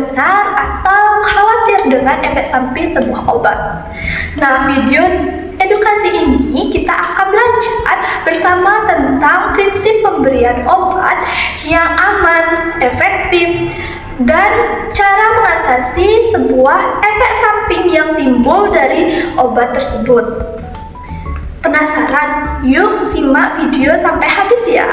benar atau khawatir dengan efek samping sebuah obat. Nah, video edukasi ini kita akan belajar bersama tentang prinsip pemberian obat yang aman, efektif, dan cara mengatasi sebuah efek samping yang timbul dari obat tersebut. Penasaran? Yuk simak video sampai habis ya.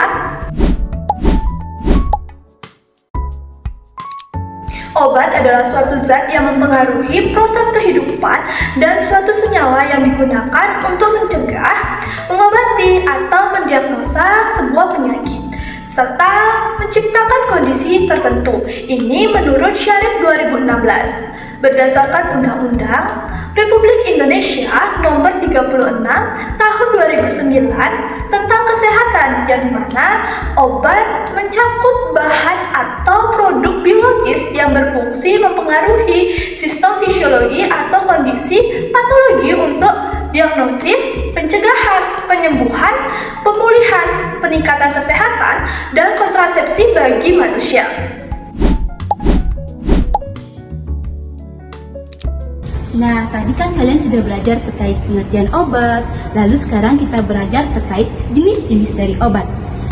Obat adalah suatu zat yang mempengaruhi proses kehidupan dan suatu senyawa yang digunakan untuk mencegah, mengobati, atau mendiagnosa sebuah penyakit, serta menciptakan kondisi tertentu. Ini menurut Syarif 2016 berdasarkan Undang-Undang Republik Indonesia Nomor 36 Tahun 2009 tentang Kesehatan, yang dimana obat mencakup bahan atau produk biologis yang berfungsi mempengaruhi sistem fisiologi atau kondisi patologi untuk diagnosis, pencegahan, penyembuhan, pemulihan, peningkatan kesehatan, dan kontrasepsi bagi manusia. Nah, tadi kan kalian sudah belajar terkait pengertian obat, lalu sekarang kita belajar terkait jenis-jenis dari obat.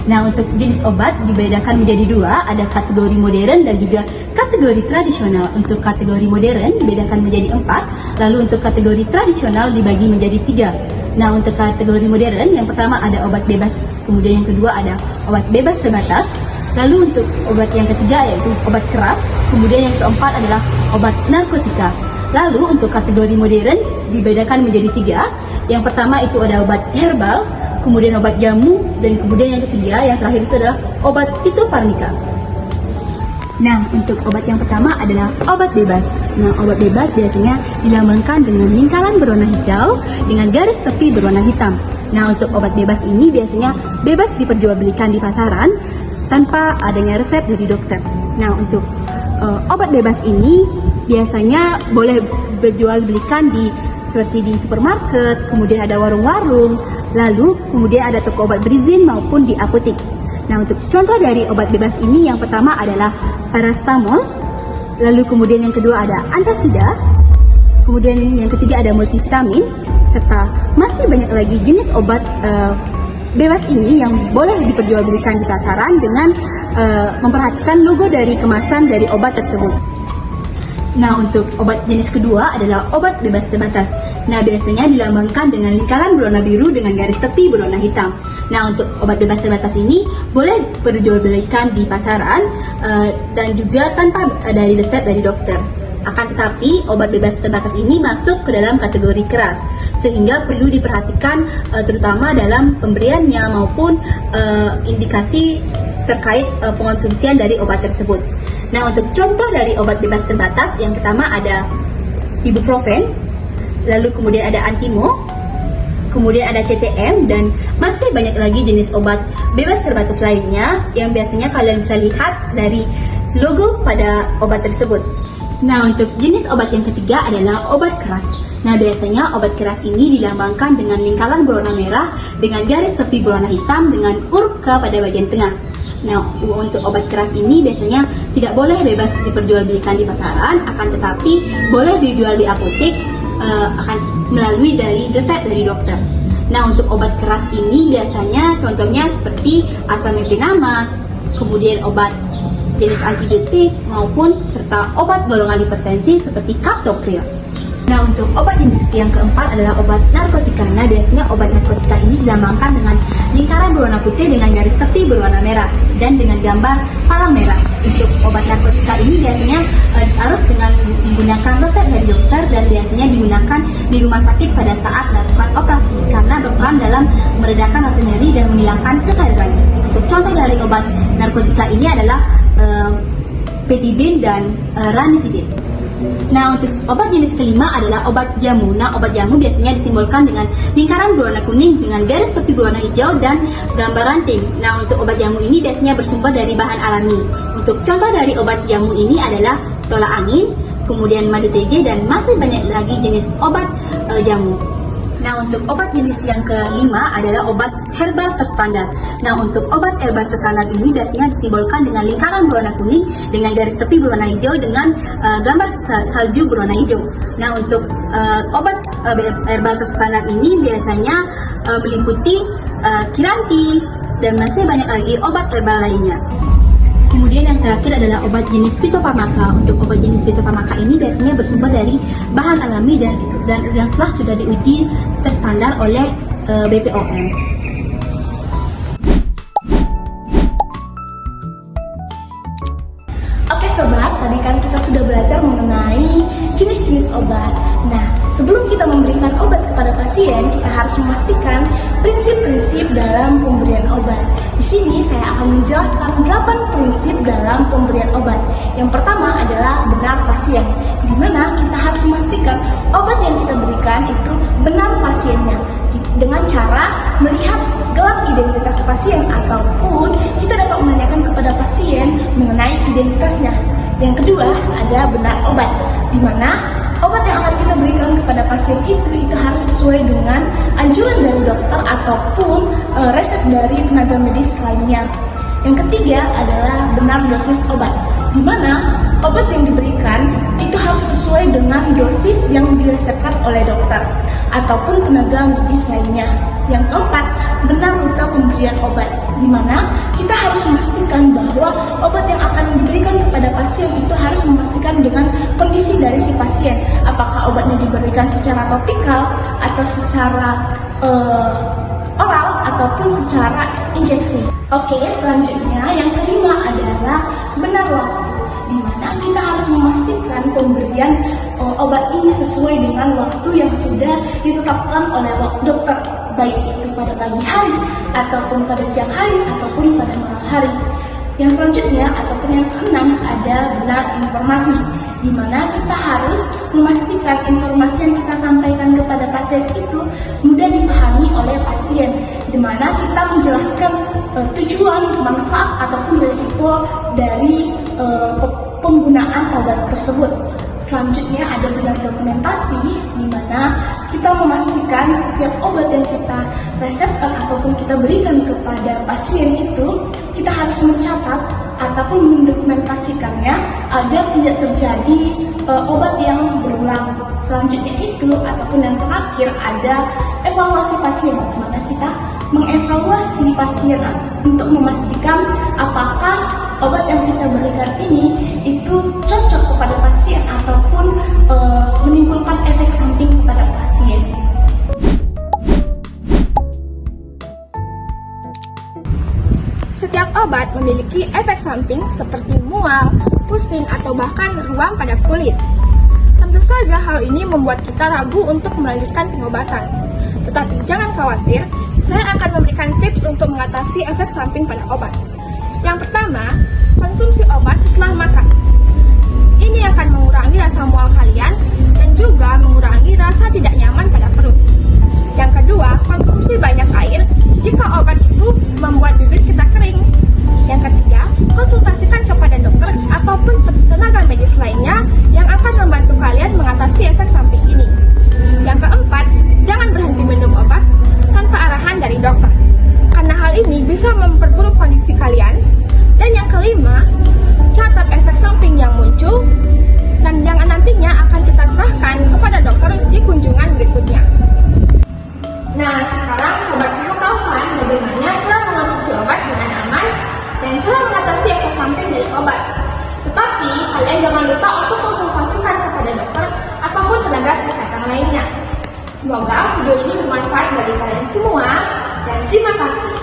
Nah, untuk jenis obat dibedakan menjadi dua, ada kategori modern dan juga kategori tradisional. Untuk kategori modern dibedakan menjadi 4, lalu untuk kategori tradisional dibagi menjadi 3. Nah, untuk kategori modern, yang pertama ada obat bebas, kemudian yang kedua ada obat bebas terbatas, lalu untuk obat yang ketiga yaitu obat keras, kemudian yang keempat adalah obat narkotika. Lalu untuk kategori modern dibedakan menjadi 3. Yang pertama itu ada obat herbal, kemudian obat jamu, dan kemudian yang ketiga, yang terakhir itu adalah obat fitofarmaka. Nah, untuk obat yang pertama adalah obat bebas. Nah, obat bebas biasanya dilambangkan dengan lingkaran berwarna hijau dengan garis tepi berwarna hitam. Nah, untuk obat bebas ini biasanya bebas diperjualbelikan di pasaran tanpa adanya resep dari dokter. Nah, untuk obat bebas ini biasanya boleh berjual belikan seperti di supermarket, kemudian ada warung-warung, lalu kemudian ada toko obat berizin maupun di apotek. Nah, untuk contoh dari obat bebas ini yang pertama adalah paracetamol, lalu kemudian yang kedua ada antasida, kemudian yang ketiga ada multivitamin, serta masih banyak lagi jenis obat bebas ini yang boleh diperjualbelikan di pasaran dengan memperhatikan logo dari kemasan dari obat tersebut. Nah, untuk obat jenis kedua adalah obat bebas terbatas. Nah, biasanya dilambangkan dengan lingkaran berwarna biru dengan garis tepi berwarna hitam. Nah, untuk obat bebas terbatas ini boleh diperjualbelikan di pasaran dan juga tanpa dari resep dari dokter. Akan tetapi, obat bebas terbatas ini masuk ke dalam kategori keras, sehingga perlu diperhatikan terutama dalam pemberiannya maupun indikasi terkait pengonsumsian dari obat tersebut. Nah, untuk contoh dari obat bebas terbatas, yang pertama ada ibuprofen, lalu kemudian ada antimo, kemudian ada CTM, dan masih banyak lagi jenis obat bebas terbatas lainnya yang biasanya kalian bisa lihat dari logo pada obat tersebut. Nah, untuk jenis obat yang ketiga adalah obat keras. Nah, biasanya obat keras ini dilambangkan dengan lingkaran berwarna merah dengan garis tepi berwarna hitam dengan huruf K pada bagian tengah. Nah, untuk obat keras ini biasanya tidak boleh bebas diperjualbelikan di pasaran, akan tetapi boleh dijual di apotek akan melalui dari resep dari dokter. Nah, untuk obat keras ini biasanya contohnya seperti asamepinamat, kemudian obat jenis antibiotik maupun serta obat golongan hipertensi seperti captopril. Nah, untuk obat jenis yang keempat adalah obat narkotika. Nah, biasanya obat narkotika ini dilambangkan dengan lingkaran berwarna putih dengan garis tepi berwarna merah dan dengan gambar palang merah. Untuk obat narkotika ini biasanya harus dengan menggunakan resep dari dokter dan biasanya digunakan di rumah sakit pada saat melakukan operasi karena berperan dalam meredakan rasa nyeri dan menghilangkan kesadaran. Untuk contoh dari obat narkotika ini adalah Petidin dan ranitidin. Nah, untuk obat jenis kelima adalah obat jamu. Nah, obat jamu biasanya disimbolkan dengan lingkaran berwarna kuning dengan garis tepi berwarna hijau dan gambar ranting. Nah, untuk obat jamu ini biasanya bersumber dari bahan alami. Untuk contoh dari obat jamu ini adalah tolak angin, kemudian madu TJ, dan masih banyak lagi jenis obat jamu. Nah, untuk obat jenis yang kelima adalah obat herbal terstandar. Nah, untuk obat herbal terstandar ini biasanya disimbolkan dengan lingkaran berwarna kuning dengan garis tepi berwarna hijau dengan gambar salju berwarna hijau. Nah, untuk obat herbal terstandar ini biasanya meliputi Kiranti dan masih banyak lagi obat herbal lainnya. Kemudian yang terakhir adalah obat jenis fitofarmaka. Untuk obat jenis fitofarmaka ini biasanya bersumber dari bahan alami dan yang telah sudah diuji terstandar oleh BPOM. Oke sobat, tadi kan kita sudah belajar mengenai jenis-jenis obat. Nah, sebelum kita memberikan obat kepada pasien, kita harus memastikan prinsip-prinsip dalam pemberian obat. Di sini saya akan menjelaskan 8 prinsip dalam pemberian obat. Yang pertama adalah benar pasien, di mana kita harus memastikan obat yang kita berikan itu benar pasiennya dengan cara melihat gelar identitas pasien ataupun kita dapat menanyakan kepada pasien mengenai identitasnya. Yang kedua ada benar obat, di mana obat yang akan kita berikan kepada pasien itu harus sesuai dengan anjuran dari dokter ataupun resep dari tenaga medis lainnya. Yang ketiga adalah benar dosis obat, di mana obat yang diberikan itu harus sesuai dengan dosis yang diresepkan oleh dokter ataupun tenaga medis lainnya. Yang keempat, benar rute pemberian obat, di mana kita harus memastikan bahwa obat yang akan diberikan kepada pasien itu harus memastikan dengan kondisi dari si pasien, apakah obatnya diberikan secara topikal atau secara oral ataupun secara injeksi. Oke, selanjutnya yang kelima adalah benar waktu, di mana kita harus memastikan pemberian obat ini sesuai dengan waktu yang sudah ditetapkan oleh dokter, baik itu pada pagi hari ataupun pada siang hari ataupun pada malam hari. Yang selanjutnya ataupun yang keenam ada benar informasi, di mana kita harus memastikan informasi yang kita sampaikan kepada pasien itu mudah dipahami oleh pasien, di mana kita menjelaskan tujuan, manfaat ataupun risiko dari penggunaan obat tersebut. Selanjutnya ada benar dokumentasi, di mana kita memastikan setiap obat yang kita resepkan ataupun kita berikan kepada pasien itu kita harus mencatat ataupun mendokumentasikannya agar tidak terjadi obat yang berulang. Selanjutnya itu ataupun yang terakhir ada evaluasi pasien, di mana kita mengevaluasi pasien untuk memastikan apakah obat yang kita berikan ini itu cocok kepada pasien ataupun menimbulkan efek samping kepada pasien. Setiap obat memiliki efek samping seperti mual, pusing, atau bahkan ruam pada kulit. Tentu saja hal ini membuat kita ragu untuk melanjutkan pengobatan. Tetapi jangan khawatir, saya akan memberikan tips untuk mengatasi efek samping pada obat. Yang pertama, konsumsi obat setelah makan. Ini akan mengurangi rasa mual kalian dan juga mengurangi rasa tidak nyaman pada perut. Yang kedua, konsumsi banyak air jika obat itu membuat bibir kita kering. Yang ketiga, konsultasikan kepada dokter ataupun tenaga medis lainnya yang akan membantu kalian mengatasi efek samping ini. Yang keempat, jangan berhenti minum obat tanpa arahan dari dokter, karena hal ini bisa memperburuk kondisi kalian. Dan yang kelima, catat efek samping yang muncul dan yang nantinya akan kita serahkan kepada dokter di kunjungan berikutnya. Nah, sekarang sobat sehat tahu kan bagaimana cara mengonsumsi obat dengan aman dan cara mengatasi efek samping dari obat. Tetapi kalian jangan lupa untuk konsultasikan kepada dokter ataupun tenaga kesehatan lainnya. Semoga video ini bermanfaat bagi kalian semua dan terima kasih.